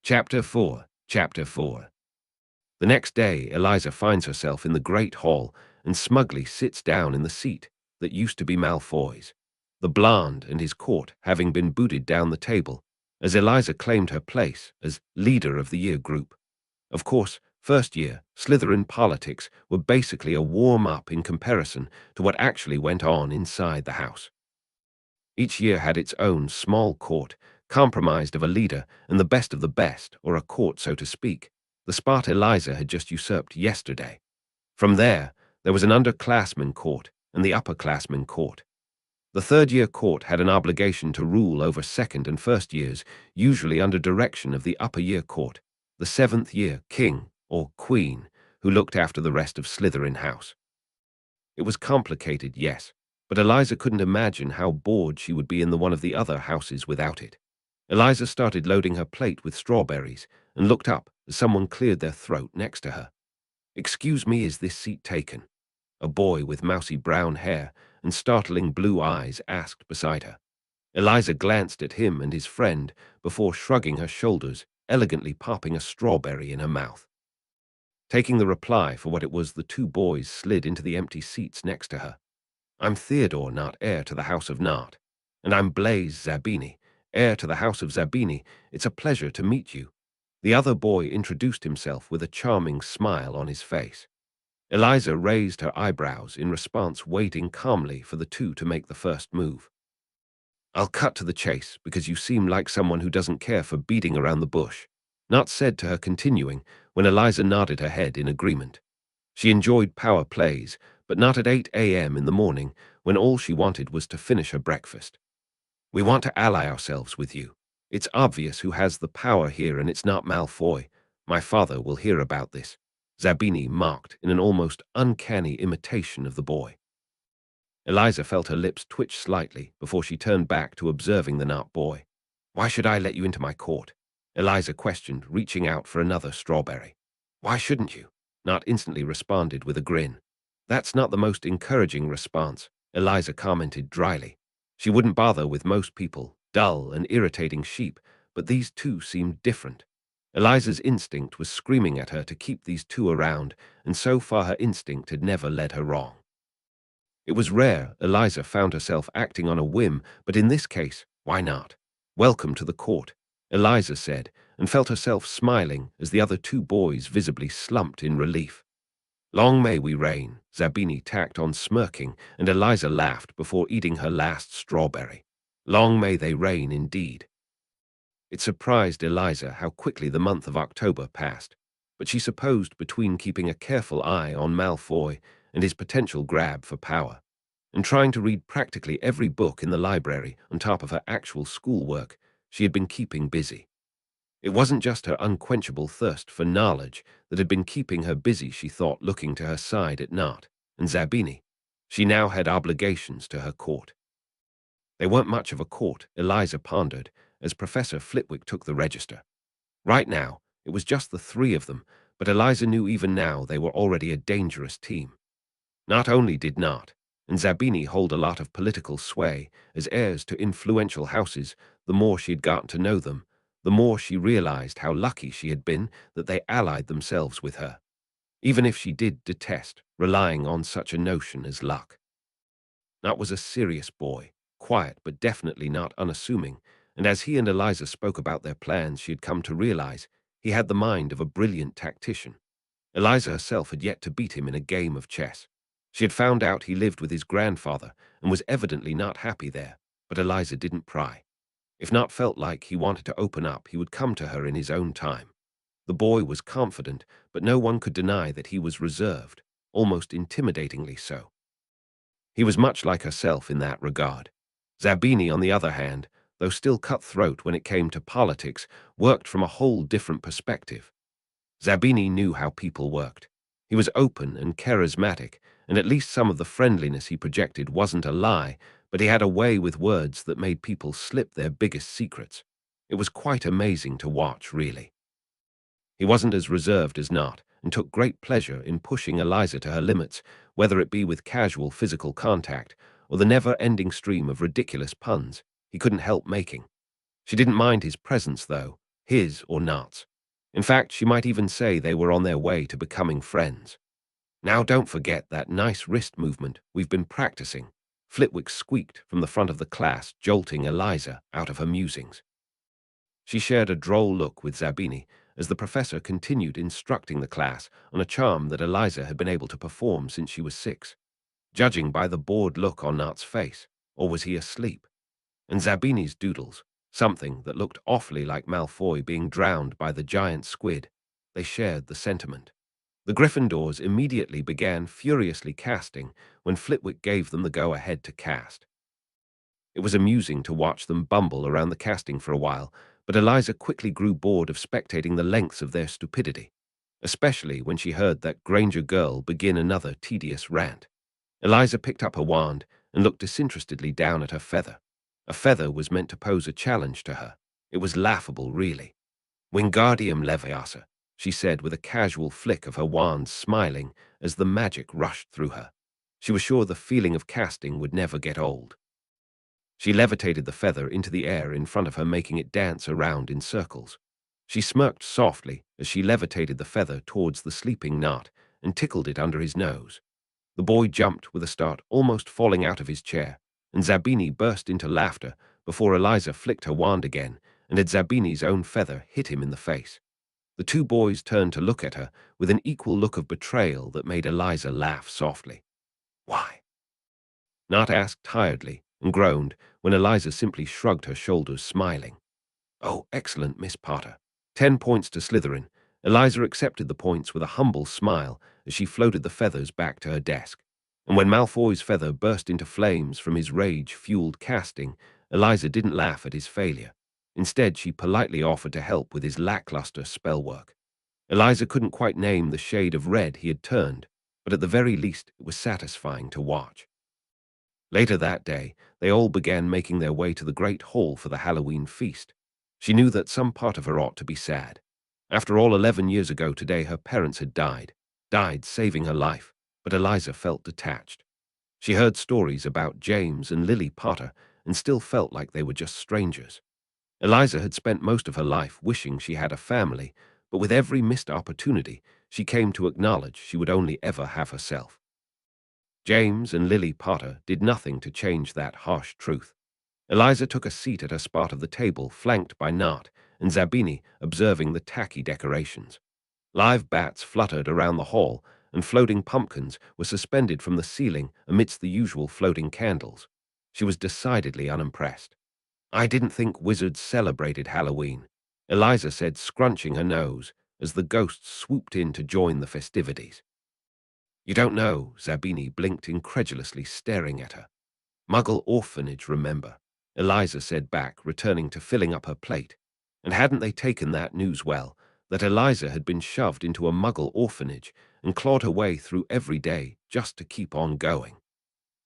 Chapter 4 Chapter 4 The next day, Eliza finds herself in the great hall and smugly sits down in the seat that used to be Malfoy's, the blonde and his court having been booted down the table, as Eliza claimed her place as leader of the year group. Of course, first year, Slytherin politics were basically a warm-up in comparison to what actually went on inside the house. Each year had its own small court, compromised of a leader and the best of the best, or a court, so to speak, the spot Eliza had just usurped yesterday. From there was an underclassmen court and the upperclassmen court. The third-year court had an obligation to rule over second and first years, usually under direction of the upper-year court, the seventh-year king or queen, who looked after the rest of Slytherin house. It was complicated, yes, but Eliza couldn't imagine how bored she would be in one of the other houses without it. Eliza started loading her plate with strawberries and looked up as someone cleared their throat next to her. "Excuse me, is this seat taken?" A boy with mousy brown hair and startling blue eyes asked beside her. Eliza glanced at him and his friend before shrugging her shoulders, elegantly popping a strawberry in her mouth. Taking the reply for what it was, the two boys slid into the empty seats next to her. "I'm Theodore Nott, heir to the House of Nott. And I'm Blaise Zabini, heir to the House of Zabini. It's a pleasure to meet you." The other boy introduced himself with a charming smile on his face. Eliza raised her eyebrows in response, waiting calmly for the two to make the first move. "I'll cut to the chase, because you seem like someone who doesn't care for beating around the bush," Nott said to her, continuing, when Eliza nodded her head in agreement. She enjoyed power plays, but not at 8 a.m. in the morning, when all she wanted was to finish her breakfast. "We want to ally ourselves with you. It's obvious who has the power here, and it's not Malfoy. My father will hear about this," Zabini mocked in an almost uncanny imitation of the boy. Eliza felt her lips twitch slightly before she turned back to observing the Nott boy. "Why should I let you into my court?" Eliza questioned, reaching out for another strawberry. "Why shouldn't you?" Nott instantly responded with a grin. "That's not the most encouraging response," Eliza commented dryly. She wouldn't bother with most people, dull and irritating sheep, but these two seemed different. Eliza's instinct was screaming at her to keep these two around, and so far her instinct had never led her wrong. It was rare Eliza found herself acting on a whim, but in this case, why not? "Welcome to the court," Eliza said, and felt herself smiling as the other two boys visibly slumped in relief. "Long may we reign," Zabini tacked on, smirking, and Eliza laughed before eating her last strawberry. Long may they reign indeed. It surprised Eliza how quickly the month of October passed, but she supposed between keeping a careful eye on Malfoy and his potential grab for power, and trying to read practically every book in the library on top of her actual schoolwork, she had been keeping busy. It wasn't just her unquenchable thirst for knowledge that had been keeping her busy, she thought, looking to her side at Nott and Zabini. She now had obligations to her court. They weren't much of a court, Eliza pondered, as Professor Flitwick took the register. Right now, it was just the three of them, but Eliza knew even now they were already a dangerous team. Not only did Nott and Zabini hold a lot of political sway as heirs to influential houses, the more she had gotten to know them, the more she realized how lucky she had been that they allied themselves with her, even if she did detest relying on such a notion as luck. Nott was a serious boy, quiet but definitely not unassuming, and as he and Eliza spoke about their plans, she had come to realize he had the mind of a brilliant tactician. Eliza herself had yet to beat him in a game of chess. She had found out he lived with his grandfather and was evidently not happy there, but Eliza didn't pry. If Nott felt like he wanted to open up, he would come to her in his own time. The boy was confident, but no one could deny that he was reserved, almost intimidatingly so. He was much like herself in that regard. Zabini, on the other hand, though still cutthroat when it came to politics, worked from a whole different perspective. Zabini knew how people worked. He was open and charismatic, and at least some of the friendliness he projected wasn't a lie, but he had a way with words that made people slip their biggest secrets. It was quite amazing to watch, really. He wasn't as reserved as Nott, and took great pleasure in pushing Eliza to her limits, whether it be with casual physical contact or the never-ending stream of ridiculous puns he couldn't help making. She didn't mind his presence, though, his or Nat's. In fact, she might even say they were on their way to becoming friends. Now don't forget that nice wrist movement we've been practicing. Flitwick squeaked from the front of the class, jolting Eliza out of her musings. She shared a droll look with Zabini as the professor continued instructing the class on a charm that Eliza had been able to perform since she was 6. Judging by the bored look on Nat's face, or was he asleep? And Zabini's doodles, something that looked awfully like Malfoy being drowned by the giant squid, they shared the sentiment. The Gryffindors immediately began furiously casting when Flitwick gave them the go-ahead to cast. It was amusing to watch them bumble around the casting for a while, but Eliza quickly grew bored of spectating the lengths of their stupidity, especially when she heard that Granger girl begin another tedious rant. Eliza picked up her wand and looked disinterestedly down at her feather. A feather was meant to pose a challenge to her. It was laughable, really. Wingardium Leviosa, she said with a casual flick of her wand, smiling as the magic rushed through her. She was sure the feeling of casting would never get old. She levitated the feather into the air in front of her, making it dance around in circles. She smirked softly as she levitated the feather towards the sleeping Nat and tickled it under his nose. The boy jumped with a start, almost falling out of his chair, and Zabini burst into laughter before Eliza flicked her wand again and had Zabini's own feather hit him in the face. The two boys turned to look at her with an equal look of betrayal that made Eliza laugh softly. Why? Nat asked tiredly and groaned when Eliza simply shrugged her shoulders, smiling. Oh, excellent, Miss Potter. 10 points to Slytherin. Eliza accepted the points with a humble smile as she floated the feathers back to her desk. And when Malfoy's feather burst into flames from his rage-fueled casting, Eliza didn't laugh at his failure. Instead, she politely offered to help with his lackluster spellwork. Eliza couldn't quite name the shade of red he had turned, but at the very least it was satisfying to watch. Later that day, they all began making their way to the Great Hall for the Halloween feast. She knew that some part of her ought to be sad. After all, 11 years ago today, her parents had died saving her life, but Eliza felt detached. She heard stories about James and Lily Potter and still felt like they were just strangers. Eliza had spent most of her life wishing she had a family, but with every missed opportunity, she came to acknowledge she would only ever have herself. James and Lily Potter did nothing to change that harsh truth. Eliza took a seat at her spot of the table, flanked by Nat and Zabini, observing the tacky decorations. Live bats fluttered around the hall, and floating pumpkins were suspended from the ceiling amidst the usual floating candles. She was decidedly unimpressed. I didn't think wizards celebrated Halloween, Eliza said, scrunching her nose as the ghosts swooped in to join the festivities. You don't know, Zabini blinked incredulously, staring at her. Muggle orphanage, remember, Eliza said back, returning to filling up her plate. And hadn't they taken that news well, that Eliza had been shoved into a Muggle orphanage and clawed her way through every day just to keep on going?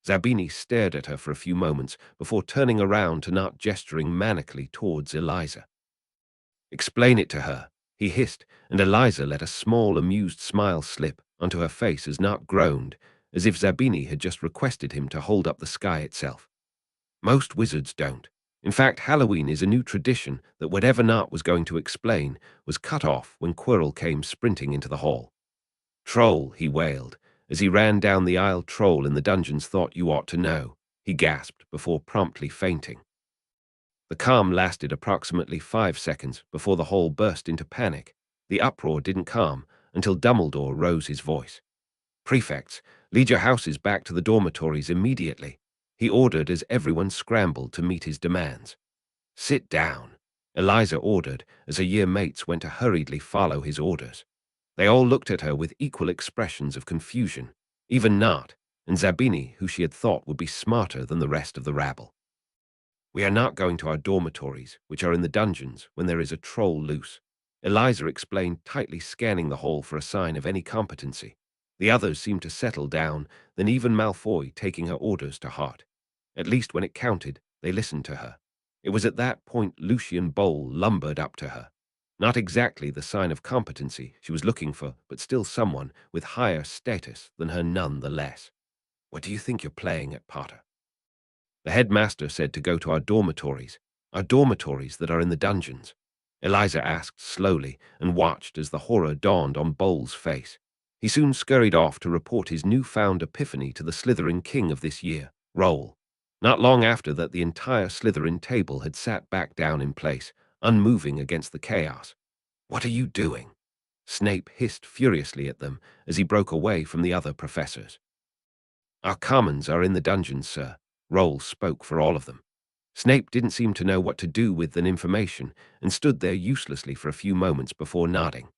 Zabini stared at her for a few moments before turning around to Nat, gesturing manically towards Eliza. Explain it to her, he hissed, and Eliza let a small, amused smile slip onto her face as Nat groaned, as if Zabini had just requested him to hold up the sky itself. Most wizards don't. In fact, Halloween is a new tradition that whatever Nat was going to explain was cut off when Quirrell came sprinting into the hall. Troll, he wailed, as he ran down the aisle. Troll in the dungeons thought you ought to know, he gasped before promptly fainting. The calm lasted approximately 5 seconds before the hall burst into panic. The uproar didn't calm until Dumbledore rose his voice. Prefects, lead your houses back to the dormitories immediately, he ordered as everyone scrambled to meet his demands. Sit down, Eliza ordered as her year mates went to hurriedly follow his orders. They all looked at her with equal expressions of confusion, even Nat and Zabini, who she had thought would be smarter than the rest of the rabble. We are not going to our dormitories, which are in the dungeons, when there is a troll loose, Eliza explained, tightly scanning the hall for a sign of any competency. The others seemed to settle down, then even Malfoy taking her orders to heart. At least when it counted, they listened to her. It was at that point Lucian Bowl lumbered up to her. Not exactly the sign of competency she was looking for, but still someone with higher status than her nonetheless. What do you think you're playing at, Potter? The headmaster said to go to our dormitories that are in the dungeons. Eliza asked slowly and watched as the horror dawned on Bowles' face. He soon scurried off to report his newfound epiphany to the Slytherin king of this year, Roll. Not long after that, the entire Slytherin table had sat back down in place, unmoving against the chaos. "What are you doing?" Snape hissed furiously at them as he broke away from the other professors. "Our commons are in the dungeons, sir." Roll spoke for all of them. Snape didn't seem to know what to do with the information and stood there uselessly for a few moments before nodding.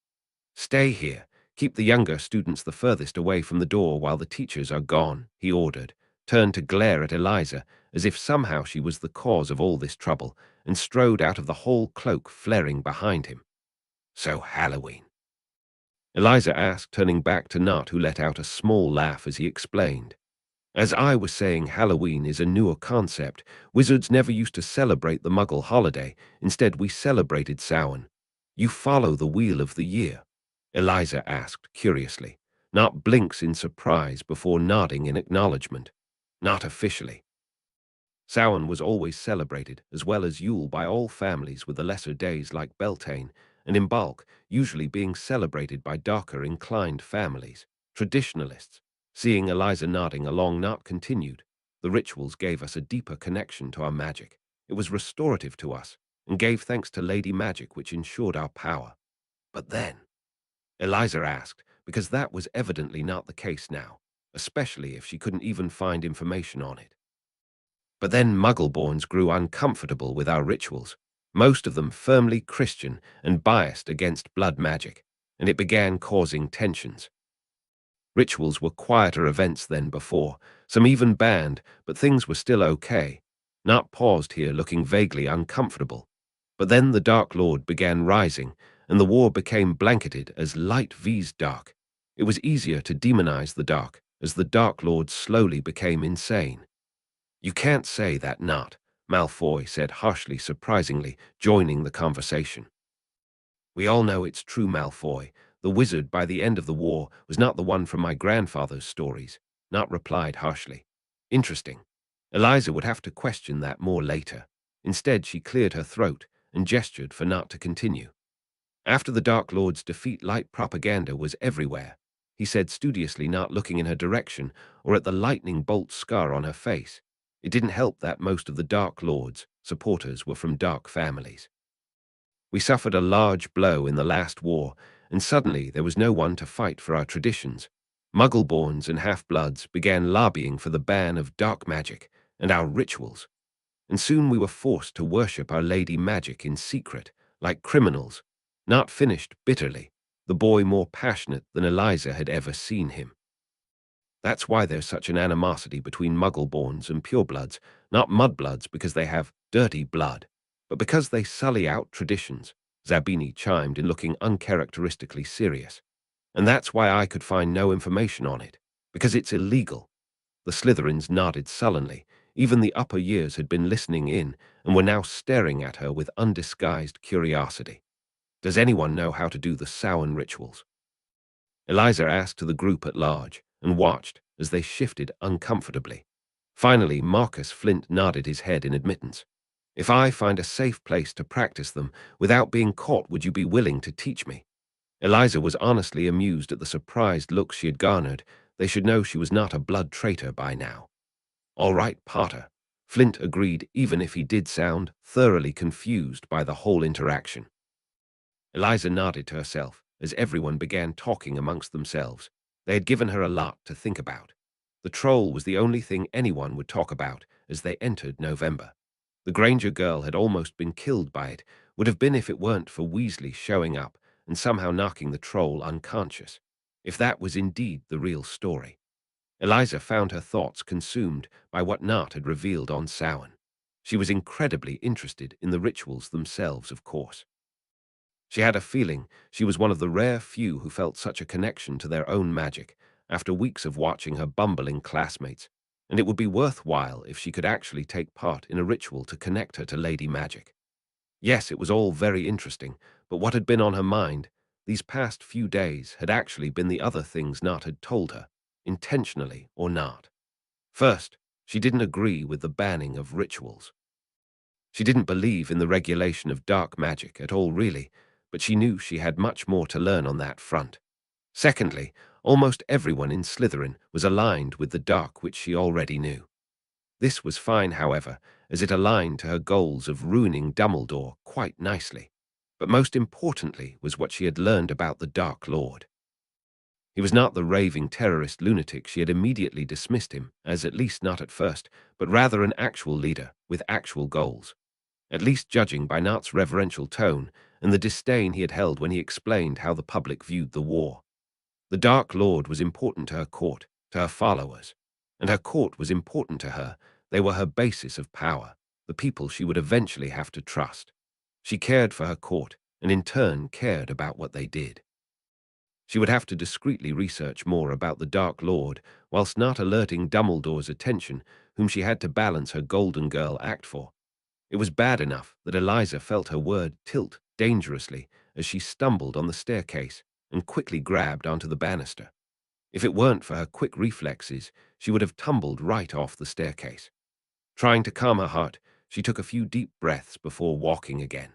"Stay here. Keep the younger students the furthest away from the door while the teachers are gone," he ordered, turned to glare at Eliza as if somehow she was the cause of all this trouble, and strode out of the hall, cloak flaring behind him. "So Halloween?" Eliza asked, turning back to Nott, who let out a small laugh as he explained. "As I was saying, Halloween is a newer concept. Wizards never used to celebrate the Muggle holiday. Instead, we celebrated Samhain. You follow the wheel of the year?" Eliza asked curiously. Nott blinks in surprise before nodding in acknowledgement. "Not officially. Samhain was always celebrated, as well as Yule, by all families, with the lesser days like Beltane and Imbolc usually being celebrated by darker inclined families, traditionalists." Seeing Eliza nodding along, Nott continued. "The rituals gave us a deeper connection to our magic. It was restorative to us, and gave thanks to Lady Magic, which ensured our power." "But then?" Eliza asked, because that was evidently not the case now, especially if she couldn't even find information on it. "But then Muggleborns grew uncomfortable with our rituals, most of them firmly Christian and biased against blood magic, and it began causing tensions. Rituals were quieter events than before, some even banned, but things were still okay." Nott paused here, looking vaguely uncomfortable. "But then the Dark Lord began rising, and the war became blanketed as light vs dark. It was easier to demonize the dark, as the Dark Lord slowly became insane." "You can't say that, Nott," Malfoy said harshly, surprisingly, joining the conversation. "We all know it's true, Malfoy. The wizard by the end of the war was not the one from my grandfather's stories," Nott replied harshly. "Interesting. Eliza would have to question that more later." Instead, she cleared her throat and gestured for Nott to continue. "After the Dark Lord's defeat, light propaganda was everywhere," he said studiously, not looking in her direction or at the lightning bolt scar on her face. It didn't help that most of the Dark Lord's supporters were from dark families. "We suffered a large blow in the last war, and suddenly there was no one to fight for our traditions. Muggleborns and half-bloods began lobbying for the ban of dark magic and our rituals, and soon we were forced to worship our Lady Magic in secret, like criminals." Nott finished bitterly, the boy more passionate than Eliza had ever seen him. "That's why there's such an animosity between Muggleborns and purebloods, not mudbloods because they have dirty blood, but because they sully out traditions," Zabini chimed in, looking uncharacteristically serious. "And that's why I could find no information on it, because it's illegal." The Slytherins nodded sullenly. Even the upper years had been listening in and were now staring at her with undisguised curiosity. "Does anyone know how to do the Samhain rituals?" Eliza asked to the group at large, and watched as they shifted uncomfortably. Finally, Marcus Flint nodded his head in admittance. "If I find a safe place to practice them without being caught, would you be willing to teach me?" Eliza was honestly amused at the surprised looks she had garnered. They should know she was not a blood traitor by now. "All right, Potter," Flint agreed, even if he did sound thoroughly confused by the whole interaction. Eliza nodded to herself as everyone began talking amongst themselves. They had given her a lot to think about. The troll was the only thing anyone would talk about as they entered November. The Granger girl had almost been killed by it, would have been if it weren't for Weasley showing up and somehow knocking the troll unconscious. If that was indeed the real story. Eliza found her thoughts consumed by what Nott had revealed on Samhain. She was incredibly interested in the rituals themselves, of course. She had a feeling she was one of the rare few who felt such a connection to their own magic after weeks of watching her bumbling classmates, and it would be worthwhile if she could actually take part in a ritual to connect her to Lady Magic. Yes, it was all very interesting, but what had been on her mind these past few days had actually been the other things Nott had told her, intentionally or not. First, she didn't agree with the banning of rituals. She didn't believe in the regulation of dark magic at all really, but she knew she had much more to learn on that front. Secondly, almost everyone in Slytherin was aligned with the dark, which she already knew. This was fine, however, as it aligned to her goals of ruining Dumbledore quite nicely. But most importantly was what she had learned about the Dark Lord. He was not the raving terrorist lunatic she had immediately dismissed him as, at least not at first, but rather an actual leader with actual goals, at least judging by Nart's reverential tone and the disdain he had held when he explained how the public viewed the war. The Dark Lord was important to her court, to her followers, and her court was important to her. They were her basis of power, the people she would eventually have to trust. She cared for her court, and in turn cared about what they did. She would have to discreetly research more about the Dark Lord, whilst not alerting Dumbledore's attention, whom she had to balance her Golden Girl act for. It was bad enough that Eliza felt her word tilt dangerously as she stumbled on the staircase and quickly grabbed onto the banister. If it weren't for her quick reflexes, she would have tumbled right off the staircase. Trying to calm her heart, she took a few deep breaths before walking again.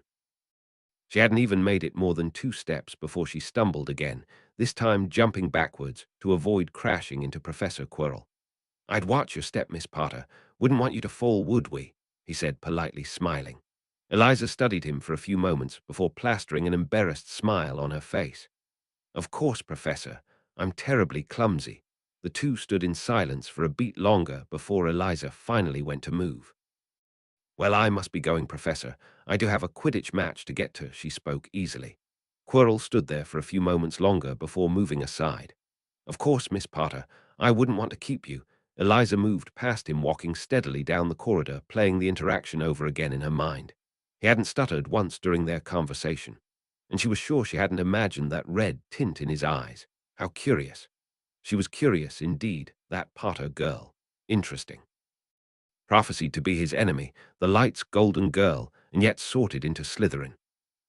She hadn't even made it more than 2 steps before she stumbled again, this time jumping backwards to avoid crashing into Professor Quirrell. "I'd watch your step, Miss Potter. Wouldn't want you to fall, would we?" he said, politely smiling. Eliza studied him for a few moments before plastering an embarrassed smile on her face. "Of course, Professor. I'm terribly clumsy." The two stood in silence for a beat longer before Eliza finally went to move. "Well, I must be going, Professor. I do have a Quidditch match to get to," she spoke easily. Quirrell stood there for a few moments longer before moving aside. "Of course, Miss Potter. I wouldn't want to keep you." Eliza moved past him, walking steadily down the corridor, playing the interaction over again in her mind. He hadn't stuttered once during their conversation, and she was sure she hadn't imagined that red tint in his eyes. How curious. She was curious indeed, that Potter girl. Interesting. Prophesied to be his enemy, the Light's Golden Girl, and yet sorted into Slytherin.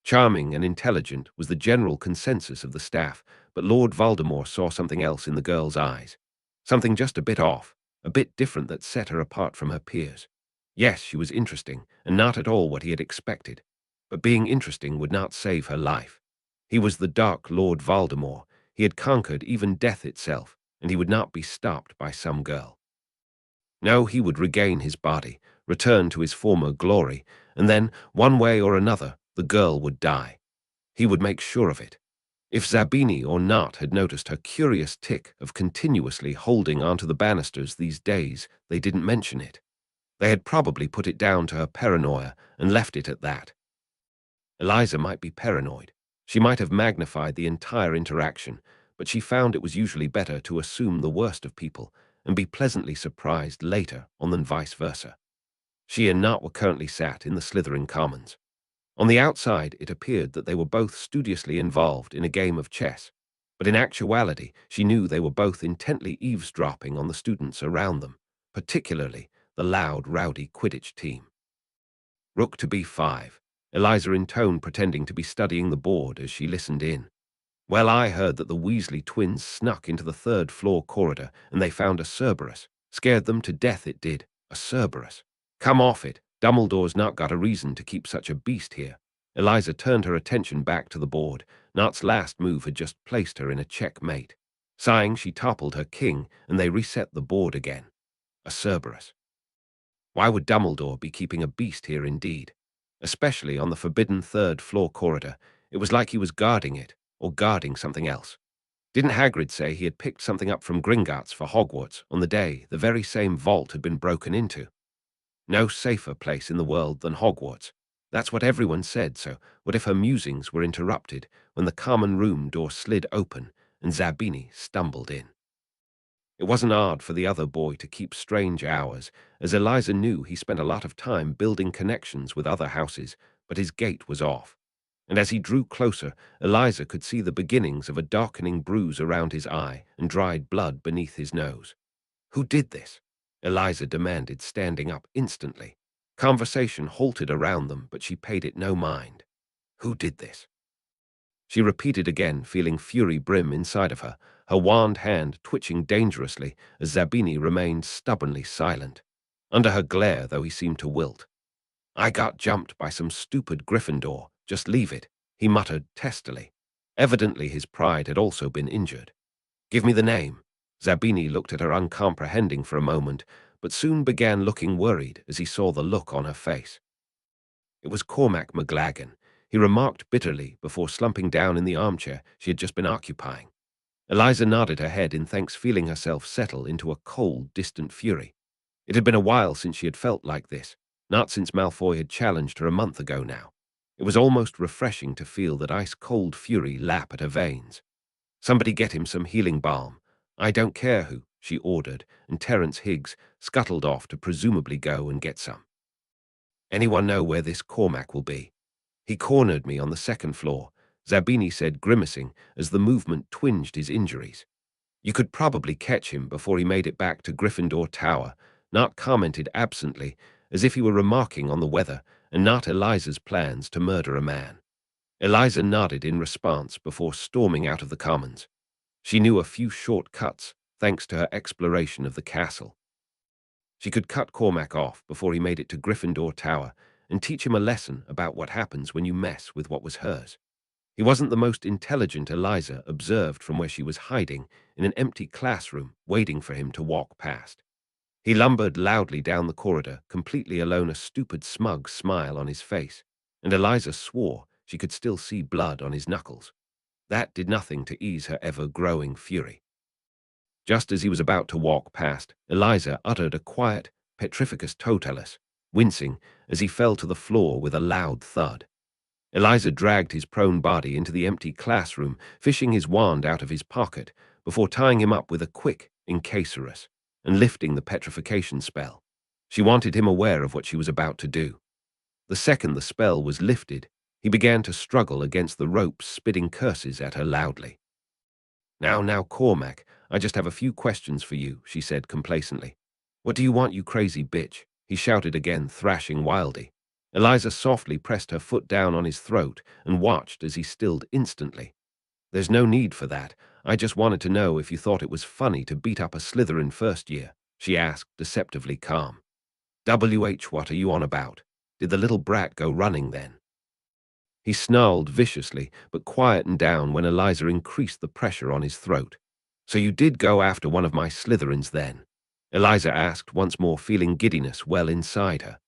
Charming and intelligent was the general consensus of the staff, but Lord Voldemort saw something else in the girl's eyes. Something just a bit off, a bit different that set her apart from her peers. Yes, she was interesting, and not at all what he had expected. But being interesting would not save her life. He was the Dark Lord Voldemort. He had conquered even death itself, and he would not be stopped by some girl. No, he would regain his body, return to his former glory, and then, one way or another, the girl would die. He would make sure of it. If Zabini or Nart had noticed her curious tick of continuously holding onto the banisters these days, they didn't mention it. They had probably put it down to her paranoia and left it at that. Eliza might be paranoid. She might have magnified the entire interaction, but she found it was usually better to assume the worst of people and be pleasantly surprised later on than vice versa. She and Nart were currently sat in the Slytherin Commons. On the outside, it appeared that they were both studiously involved in a game of chess, but in actuality, she knew they were both intently eavesdropping on the students around them, particularly the loud, rowdy Quidditch team. Rook to B5, Eliza intoned, pretending to be studying the board as she listened in. "Well, I heard that the Weasley twins snuck into the 3rd-floor corridor and they found a Cerberus. Scared them to death, it did. A Cerberus. Come off it. Dumbledore's not got a reason to keep such a beast here." Eliza turned her attention back to the board. Nart's last move had just placed her in a checkmate. Sighing, she toppled her king, and they reset the board again. A Cerberus. Why would Dumbledore be keeping a beast here indeed? Especially on the forbidden 3rd-floor corridor. It was like he was guarding it, or guarding something else. Didn't Hagrid say he had picked something up from Gringotts for Hogwarts on the day the very same vault had been broken into? No safer place in the world than Hogwarts. That's what everyone said, so what if her musings were interrupted when the common room door slid open and Zabini stumbled in? It wasn't hard for the other boy to keep strange hours, as Eliza knew he spent a lot of time building connections with other houses, but his gait was off. And as he drew closer, Eliza could see the beginnings of a darkening bruise around his eye and dried blood beneath his nose. Who did this? Eliza demanded, standing up instantly. Conversation halted around them, but she paid it no mind. Who did this? She repeated again, feeling fury brim inside of her, her wand hand twitching dangerously as Zabini remained stubbornly silent. Under her glare, though, he seemed to wilt. I got jumped by some stupid Gryffindor. Just leave it, he muttered testily. Evidently his pride had also been injured. Give me the name. Zabini looked at her uncomprehending for a moment, but soon began looking worried as he saw the look on her face. It was Cormac McLagan, he remarked bitterly before slumping down in the armchair she had just been occupying. Eliza nodded her head in thanks, feeling herself settle into a cold, distant fury. It had been a while since she had felt like this, not since Malfoy had challenged her a month ago now. It was almost refreshing to feel that ice-cold fury lap at her veins. Somebody get him some healing balm. I don't care who, she ordered, and Terence Higgs scuttled off to presumably go and get some. Anyone know where this Cormac will be? He cornered me on the second floor, Zabini said, grimacing as the movement twinged his injuries. You could probably catch him before he made it back to Gryffindor Tower, Nott commented absently, as if he were remarking on the weather and not Eliza's plans to murder a man. Eliza nodded in response before storming out of the commons. She knew a few shortcuts, thanks to her exploration of the castle. She could cut Cormac off before he made it to Gryffindor Tower and teach him a lesson about what happens when you mess with what was hers. He wasn't the most intelligent, Eliza observed from where she was hiding in an empty classroom waiting for him to walk past. He lumbered loudly down the corridor, completely alone, a stupid, smug smile on his face, and Eliza swore she could still see blood on his knuckles. That did nothing to ease her ever-growing fury. Just as he was about to walk past, Eliza uttered a quiet, petrificus totalis, wincing as he fell to the floor with a loud thud. Eliza dragged his prone body into the empty classroom, fishing his wand out of his pocket before tying him up with a quick incacerus and lifting the petrification spell. She wanted him aware of what she was about to do. The second the spell was lifted, he began to struggle against the ropes, spitting curses at her loudly. Now, Cormac, I just have a few questions for you, she said complacently. What do you want, you crazy bitch? He shouted again, thrashing wildly. Eliza softly pressed her foot down on his throat and watched as he stilled instantly. There's no need for that. I just wanted to know if you thought it was funny to beat up a Slytherin first year, she asked, deceptively calm. What are you on about? Did the little brat go running then? He snarled viciously, but quietened down when Eliza increased the pressure on his throat. So you did go after one of my Slytherins then? Eliza asked, once more feeling giddiness well inside her.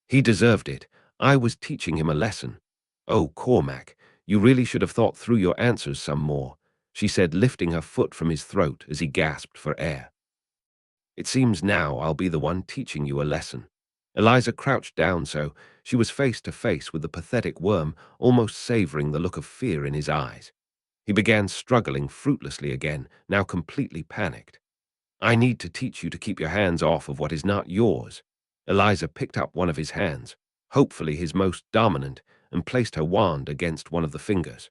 He deserved it. I was teaching him a lesson. Oh, Cormac, you really should have thought through your answers some more, she said, lifting her foot from his throat as he gasped for air. It seems now I'll be the one teaching you a lesson. Eliza crouched down so she was face to face with the pathetic worm, almost savoring the look of fear in his eyes. He began struggling fruitlessly again, now completely panicked. I need to teach you to keep your hands off of what is not yours. Eliza picked up one of his hands, hopefully his most dominant, and placed her wand against one of the fingers.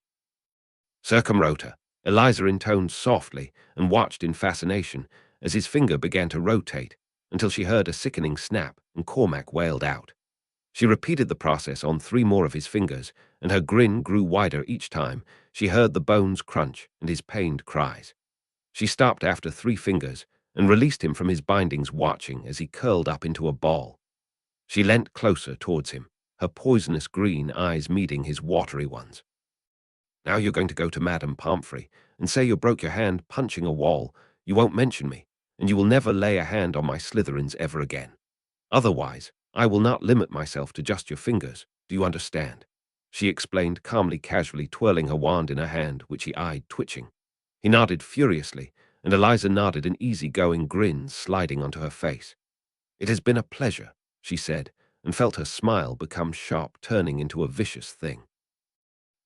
Circumrota, Eliza intoned softly and watched in fascination as his finger began to rotate until she heard a sickening snap and Cormac wailed out. She repeated the process on 3 more of his fingers, and her grin grew wider each time she heard the bones crunch and his pained cries. She stopped after 3 fingers and released him from his bindings, watching as he curled up into a ball. She leant closer towards him, her poisonous green eyes meeting his watery ones. Now you're going to go to Madame Pomfrey and say you broke your hand punching a wall, you won't mention me, and you will never lay a hand on my Slytherins ever again. Otherwise, I will not limit myself to just your fingers, do you understand? She explained calmly, casually twirling her wand in her hand, which he eyed, twitching. He nodded furiously, and Eliza nodded, an easy-going grin sliding onto her face. It has been a pleasure, she said, and felt her smile become sharp, turning into a vicious thing.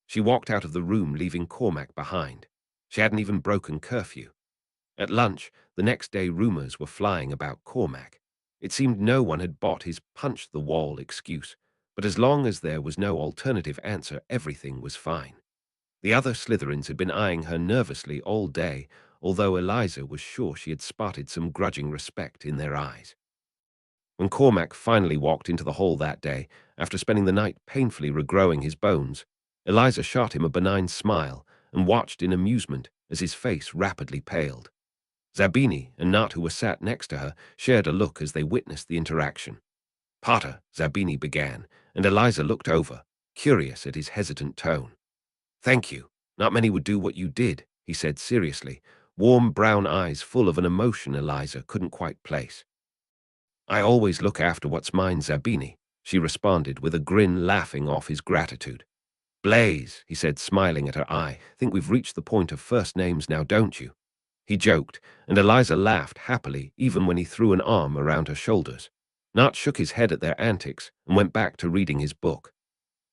She walked out of the room, leaving Cormac behind. She hadn't even broken curfew. At lunch, the next day, rumors were flying about Cormac. It seemed no one had bought his punch-the-wall excuse, but as long as there was no alternative answer, everything was fine. The other Slytherins had been eyeing her nervously all day, although Eliza was sure she had spotted some grudging respect in their eyes. When Cormac finally walked into the hall that day, after spending the night painfully regrowing his bones, Eliza shot him a benign smile and watched in amusement as his face rapidly paled. Zabini and Nott, who were sat next to her, shared a look as they witnessed the interaction. Potter, Zabini began, and Eliza looked over, curious at his hesitant tone. Thank you. Not many would do what you did, he said seriously, warm brown eyes full of an emotion Eliza couldn't quite place. I always look after what's mine, Zabini, she responded with a grin laughing off his gratitude. Blaze, he said, smiling at her eye, think we've reached the point of first names now, don't you? He joked, and Eliza laughed happily even when he threw an arm around her shoulders. Nart shook his head at their antics and went back to reading his book.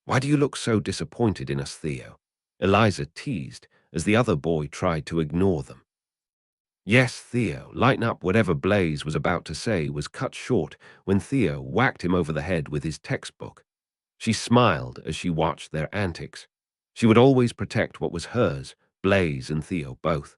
Why do you look so disappointed in us, Theo? Eliza teased as the other boy tried to ignore them. Yes, Theo, lighten up. Whatever Blaze was about to say was cut short when Theo whacked him over the head with his textbook. She smiled as she watched their antics. She would always protect what was hers, Blaze and Theo both.